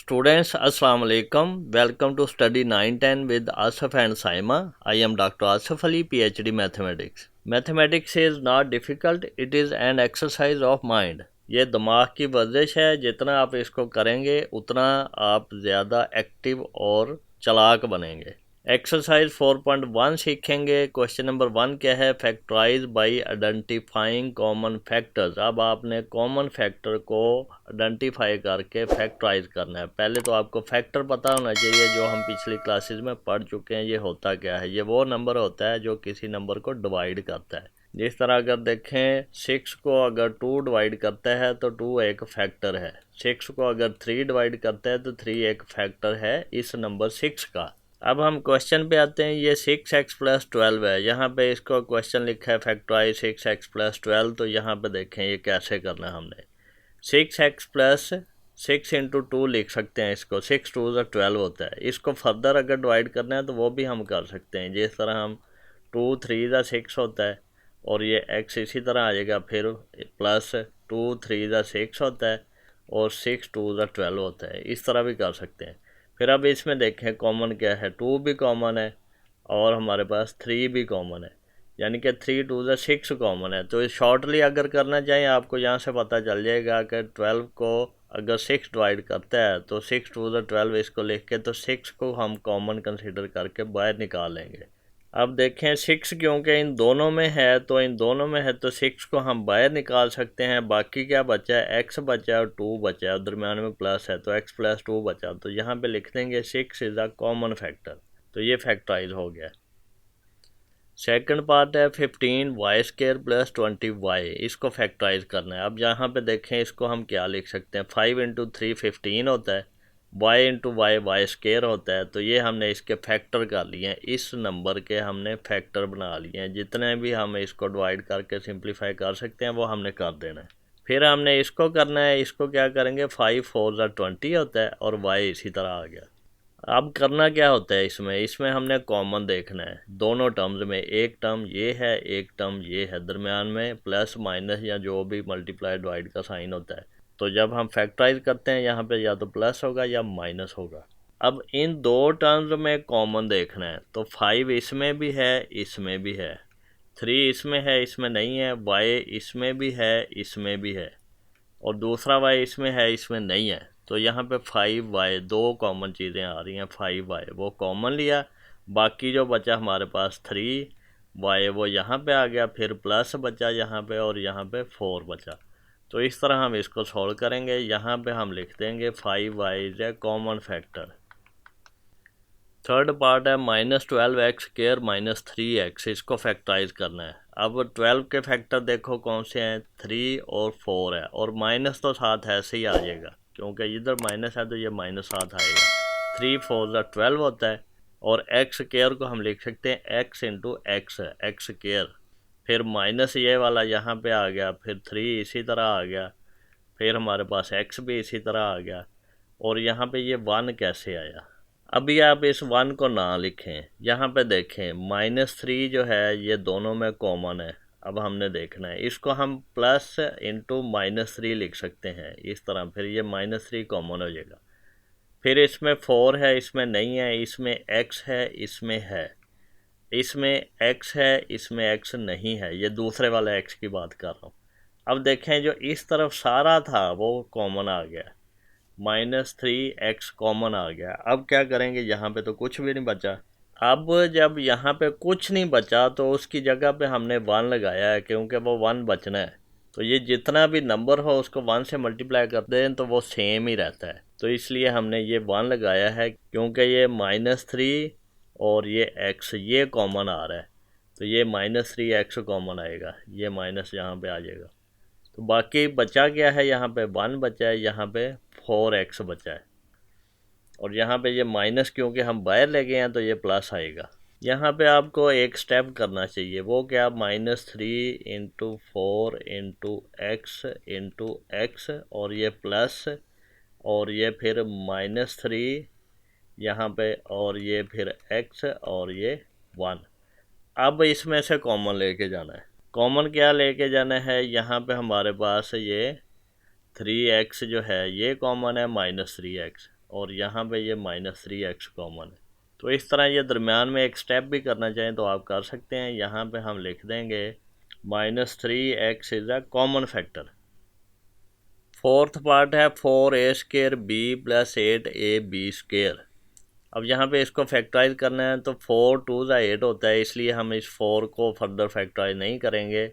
Students, Assalamu alaikum. Welcome to study 910 with Asif and Saima. I am Dr. Asif Ali, PhD Mathematics. Mathematics is not difficult, it is an exercise of mind. ये दिमाग की वर्जिश है, जितना आप इसको करेंगे उतना आप ज़्यादा एक्टिव और चालाक बनेंगे। एक्सरसाइज 4.1 सीखेंगे। क्वेश्चन नंबर 1 क्या है? Factorize by identifying common factors. अब आपने कॉमन फैक्टर को आइडेंटिफाई करके फैक्टराइज करना है। पहले तो आपको फैक्टर पता होना चाहिए, जो हम पिछली क्लासेस में पढ़ चुके हैं। ये होता क्या है? ये वो नंबर होता है जो किसी नंबर को डिवाइड करता है। जिस तरह अगर देखें 6 को अगर 2 डिवाइड करता है तो 2 एक फैक्टर है। 6 को अगर 3 डिवाइड करता है तो 3 एक फैक्टर है इस नंबर 6 का। अब हम क्वेश्चन पे आते हैं। ये 6x+12 है। यहाँ पे इसको क्वेश्चन लिखा है फैक्टराइज 6x+12। तो यहाँ पे देखें ये कैसे करना है हमने। 6x+6 × 2 लिख सकते हैं इसको। 6 2 12 होता है। इसको फर्दर अगर डिवाइड करना है तो वो भी हम कर सकते हैं। जिस तरह हम 2 3 6 होता है और ये x इसी तरह आ जाएगा, फिर प्लस 2 3 6 होता है और 6 2 12 होता है। इस तरह भी कर सकते हैं। फिर अब इसमें देखें कॉमन क्या है। 2 भी कॉमन है और हमारे पास 3 भी कॉमन है, यानी कि 3 2 6 कॉमन है। तो शॉर्टली अगर करना चाहें आपको यहाँ से पता चल जाएगा कि 12 को अगर 6 डिवाइड करता है तो 6 2 12 इसको लिख के तो 6 को हम कॉमन कंसीडर करके बाहर निकाल लेंगे। अब देखें 6 क्योंकि इन दोनों में है, तो इन दोनों में है तो 6 को हम बाहर निकाल सकते हैं। बाकी क्या बचा है? x बचा है और 2 बचा है और दरम्यान में प्लस है, तो x+2 बचा। तो यहाँ पे लिख देंगे 6 इज़ अ कॉमन फैक्टर। तो ये फैक्टराइज हो गया। सेकंड पार्ट है 15y² + 20y। इसको फैक्टराइज करना है। अब यहाँ पे देखें इसको हम क्या लिख सकते हैं। 5 × 3 15 होता है, y × y² होता है। तो ये हमने इसके फैक्टर कर लिए हैं। इस नंबर के हमने फैक्टर बना लिए हैं। जितने भी हम इसको डिवाइड करके सिंप्लीफाई कर सकते हैं वो हमने कर देना है। फिर हमने इसको करना है। इसको क्या करेंगे? 5 4 20 होता है और y इसी तरह आ गया। अब करना क्या होता है इसमें हमने कॉमन देखना है। दोनों टर्म्स में एक टर्म ये है, एक टर्म ये है, दरमियान में प्लस माइनस या जो भी मल्टीप्लाई डिवाइड का साइन होता है। तो जब हम फैक्टराइज करते हैं यहाँ पे या तो प्लस होगा या माइनस होगा। अब इन दो टर्म्स में कॉमन देखना है। तो 5 इसमें भी है, इसमें भी है। 3 इसमें है, इसमें नहीं है। y इसमें भी है, इसमें भी है, और दूसरा y इसमें है, इसमें नहीं है। तो यहाँ पे 5y, दो कॉमन चीज़ें आ रही हैं। 5y वो कॉमन लिया, बाकी जो बचा हमारे पास 3y वो यहाँ पे आ गया, फिर प्लस बचा यहाँ पे और यहाँ पे 4 बचा। तो इस तरह हम इसको सॉल्व करेंगे। यहाँ पे हम लिख देंगे 5y is a common factor. Third part है -12x² - 3x। इसको फैक्टराइज करना है। अब 12 के फैक्टर देखो कौन से हैं, 3 और 4 है, और माइनस तो साथ ऐसे ही आ जाएगा क्योंकि इधर माइनस है तो ये माइनस साथ आएगा। 3 4 12 होता है, और x² को हम लिख सकते हैं x × x, x²। फिर माइनस ये वाला यहाँ पे आ गया, फिर 3 इसी तरह आ गया, फिर हमारे पास x भी इसी तरह आ गया, और यहाँ पे ये 1 कैसे आया? अभी आप इस 1 को ना लिखें। यहाँ पे देखें -3 जो है ये दोनों में कॉमन है। अब हमने देखना है इसको हम प्लस इंटू -3 लिख सकते हैं इस तरह। फिर ये -3 कॉमन हो जाएगा। फिर इसमें 4 है, इसमें नहीं है। इसमें x है, इसमें है। इसमें x है, इसमें x नहीं है। ये दूसरे वाले x की बात कर रहा हूँ। अब देखें जो इस तरफ सारा था वो कॉमन आ गया, -3x कॉमन आ गया। अब क्या करेंगे? यहाँ पे तो कुछ भी नहीं बचा। अब जब यहाँ पे कुछ नहीं बचा तो उसकी जगह पे हमने 1 लगाया है, क्योंकि वो 1 बचना है। तो ये जितना भी नंबर हो उसको 1 से मल्टीप्लाई कर दें तो वो सेम ही रहता है। तो इसलिए हमने ये 1 लगाया है, क्योंकि ये -3 और ये x ये कॉमन आ रहा है। तो ये -3x कॉमन आएगा, ये माइनस यहाँ पे आ जाएगा। तो बाकी बचा क्या है? यहाँ पे 1 बचा है, यहाँ पे 4x बचा है, और यहाँ पे ये माइनस क्योंकि हम बाहर ले गए हैं तो ये प्लस आएगा। यहाँ पे आपको एक स्टेप करना चाहिए। वो क्या? -3 × 4 × x और ये प्लस, और ये फिर -3 यहाँ पे, और ये फिर x और ये 1। अब इसमें से कॉमन लेके जाना है। कॉमन क्या लेके जाना है? यहाँ पे हमारे पास ये 3x जो है ये कॉमन है, -3x, और यहाँ पे ये -3x कॉमन है। तो इस तरह ये दरमियान में एक स्टेप भी करना चाहें तो आप कर सकते हैं। यहाँ पे हम लिख देंगे -3x is a common factor. Fourth part है 4a² b + 8ab²। अब यहाँ पे इसको फैक्टराइज करना है तो 4 2 8 होता है, इसलिए हम इस 4 को फर्दर फैक्टराइज नहीं करेंगे,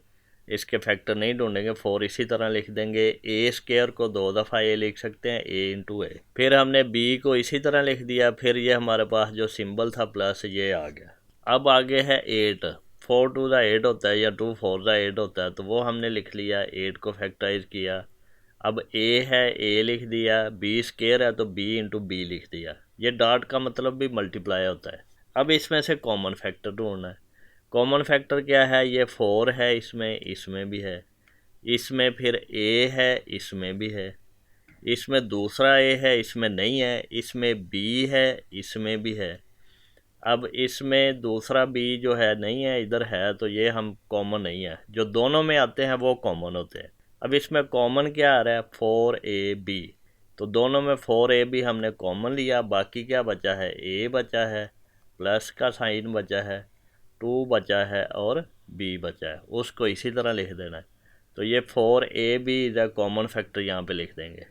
इसके फैक्टर नहीं ढूंढेंगे। 4 इसी तरह लिख देंगे। a² को 2 दफ़ा a लिख सकते हैं, a × a। फिर हमने b को इसी तरह लिख दिया। फिर ये हमारे पास जो सिंबल था प्लस, ये आ गया। अब आगे है 8। 4 2 8 होता है या 2 4 8 होता है, तो वो हमने लिख लिया। 8 को फैक्टराइज किया। अब a है, a लिख दिया। b² है तो b × b लिख दिया। ये डॉट का मतलब भी मल्टीप्लाई होता है। अब इसमें से कॉमन फैक्टर ढूंढना है। कॉमन फैक्टर क्या है? ये 4 है, इसमें भी है, इसमें फिर a है, इसमें भी है, इसमें दूसरा a है, इसमें नहीं है, इसमें b है, इसमें भी है। अब इसमें दूसरा b जो है नहीं है, इधर है, तो ये हम कॉमन नहीं है। जो दोनों में आते हैं वो कॉमन होते हैं। अब इसमें कॉमन क्या आ रहा है? 4ab। तो दोनों में 4ab हमने कॉमन लिया। बाकी क्या बचा है? a बचा है, प्लस का साइन बचा है, 2 बचा है और b बचा है। उसको इसी तरह लिख देना है। तो ये 4ab is a common factor यहाँ पे लिख देंगे।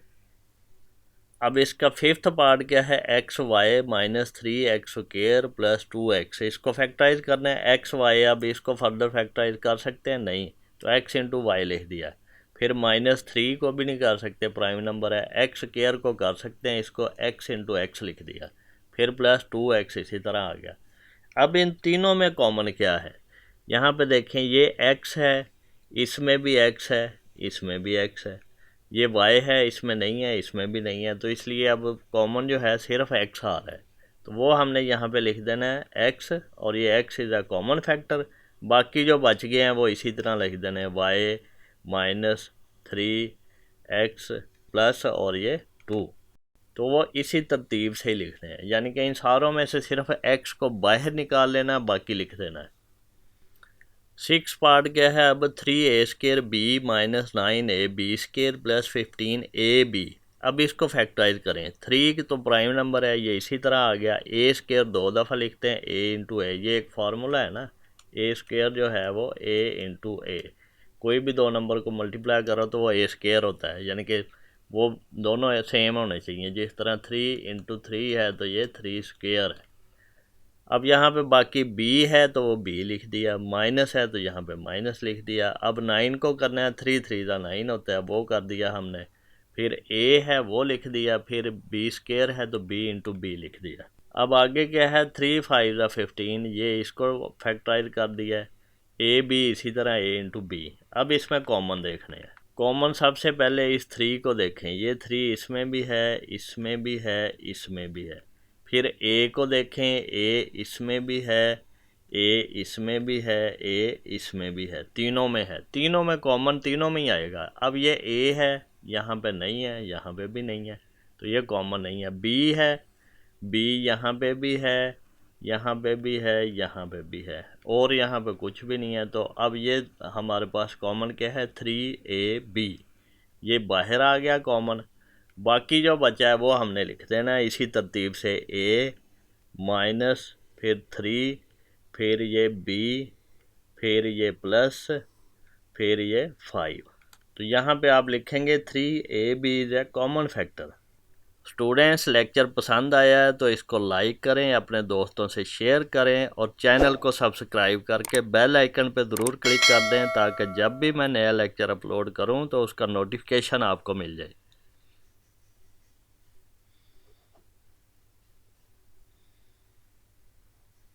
अब इसका फिफ्थ पार्ट क्या है? xy -3x² + 2x। इसको फैक्टराइज करना है। xy, अब इसको फर्दर फैक्टराइज कर सकते हैं? नहीं, तो x × y लिख दिया। फिर -3 को भी नहीं कर सकते, प्राइम नंबर है। x² को कर सकते हैं, इसको x × x लिख दिया। फिर +2x इसी तरह आ गया। अब इन तीनों में कॉमन क्या है? यहाँ पे देखें, ये x है, इसमें भी x है, इसमें भी x है। ये y है, इसमें नहीं है, इसमें भी नहीं है। तो इसलिए अब कॉमन जो है सिर्फ x आ रहा है, तो वो हमने यहाँ पे लिख देना है x, और ये x is a common factor. बाकी जो बच गए हैं वो इसी तरह लिख देने हैं, y -3x प्लस और ये 2। तो वो इसी तरतीब से ही लिखने हैं, यानी कि इन सारों में से सिर्फ x को बाहर निकाल लेना, बाकी लिख देना है। 6 पार्ट क्या है? अब 3a² b - 9ab² + 15ab। अब इसको फैक्टराइज करें। 3 की तो प्राइम नंबर है, ये इसी तरह आ गया। a² 2 दफ़ा लिखते हैं, a × a। ये एक फार्मूला है ना, a² जो है वो a × a। कोई भी दो नंबर को मल्टीप्लाई करो तो वो a² होता है, यानी कि वो दोनों सेम होने चाहिए। जिस तरह 3 × 3 है तो ये 3² है। अब यहाँ पे बाकी b है तो वो b लिख दिया, माइनस है तो यहाँ पे माइनस लिख दिया। अब 9 को करना है, 3 3 9 होता है, वो कर दिया हमने। फिर a है वो लिख दिया, फिर b² है तो b × b लिख दिया। अब आगे क्या है? 3 5 15, ये इसको फैक्टराइज कर दिया है। a b इसी तरह a × b। अब इसमें कॉमन देखने हैं। कॉमन सबसे पहले इस 3 को देखें, ये 3 इसमें भी है, इसमें भी है, इसमें भी है। फिर a को देखें, a इसमें भी है, a इसमें भी है, a इसमें भी है, तीनों में है। तीनों में कॉमन, तीनों में ही आएगा। अब ये a है, यहाँ पे नहीं है, यहाँ पे भी नहीं है, तो ये कॉमन नहीं है। b है, b यहाँ पे भी है, यहाँ पे भी है, यहाँ पे भी है, और यहाँ पे कुछ भी नहीं है। तो अब ये हमारे पास कॉमन क्या है? 3ab। ये बाहर आ गया कॉमन। बाकी जो बचा है वो हमने लिख देना है इसी तरतीब से, a माइनस, फिर 3, फिर ये b, फिर ये प्लस, फिर ये 5। तो यहाँ पे आप लिखेंगे 3ab is a common factor. Students, lecture पसंद आया है तो इसको लाइक करें, अपने दोस्तों से शेयर करें, और चैनल को सब्सक्राइब करके बेल आइकन पर ज़रूर क्लिक कर दें, ताकि जब भी मैं नया लेक्चर अपलोड करूं तो उसका नोटिफिकेशन आपको मिल जाए।